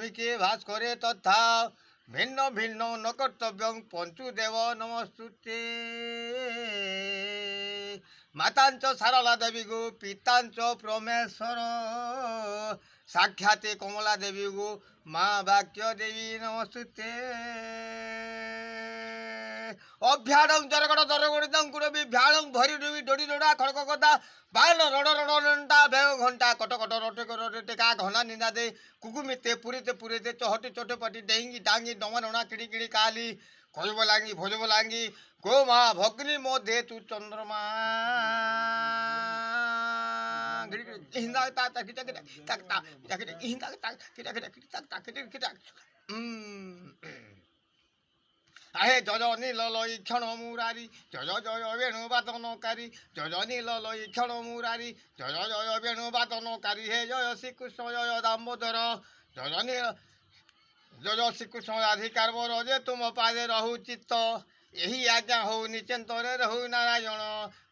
নাবিকে ভাস করে তথা ভিন্ন ভিন্ন নকর্তব্যং পঞ্চুদেব নমস্তুতে। মাতাঞ্চ সারলা দেবী গো পিতাঞ্চ প্রমেশ্বর সাক্ষাতে কমলা দেবী গো মা বাক্য দেবী নমস্তুতে। অভ্যাড়ং জরগড় দরগড়িদং কুড়বি ভ্যাড়ং ভরি ডুবি ডড়ি ডোড়া খড়ক কথা বায়ন রড রড রন্টা বেগ ঘন্টা কট কট রটে রটে টেকা ঘনা নিনা দে কুকুমিতে পুরিতে পুরিতে চহটে চটে পাটি ডেঙ্গি ডাঙ্গি ডমা ডোনা কিড়ি কিড়ি কালি খজব লাঙ্গি ভজব লাঙ্গি গো মা ভগ্নি মধ্যে তু চন্দ্রমা হিন্দা তা তা কিটা কিটা তাক তা কিটা কিটা হিন্দা তা কিটা কিটা তাক তা কিটা কিটা আহে জয় নীল লই ক্ষণ মুরারি জয় জয় বেণু বাদনকারী জয় নীল লই ক্ষণ মুরারি জয় জয় বেণু বাদনকারী হে জয় শ্রীকৃষ্ণ জয় দামোদর জয় নীল জয় শ্রীকৃষ্ণ রাধিকার বর যে তুম পাদে রহু চিত্ত ଏହି ଆଜ୍ଞା ହଉ ନିଚେନ୍ତରେ ରହୁ ନାରାୟଣ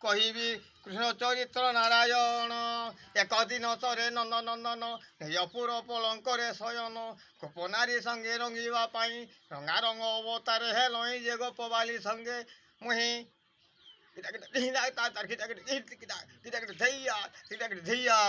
କହିବି କୃଷ୍ଣ ଚରିତ୍ର ନାରାୟଣ ଏକ ଦିନ ତରେ ନନ୍ଦ ନନ୍ଦନ ଅପୁର ପଲଙ୍କରେ ଶୟନ ଗୋପନାରୀ ସଙ୍ଗେ ରଙ୍ଗିବା ପାଇଁ ରଙ୍ଗାରଙ୍ଗ ଅବତାର ହେଲଇଁ ଯେ ଗୋପବାଲି ସଙ୍ଗେ ମୁହିଁ ଧେଇଆ ଧେଇଆ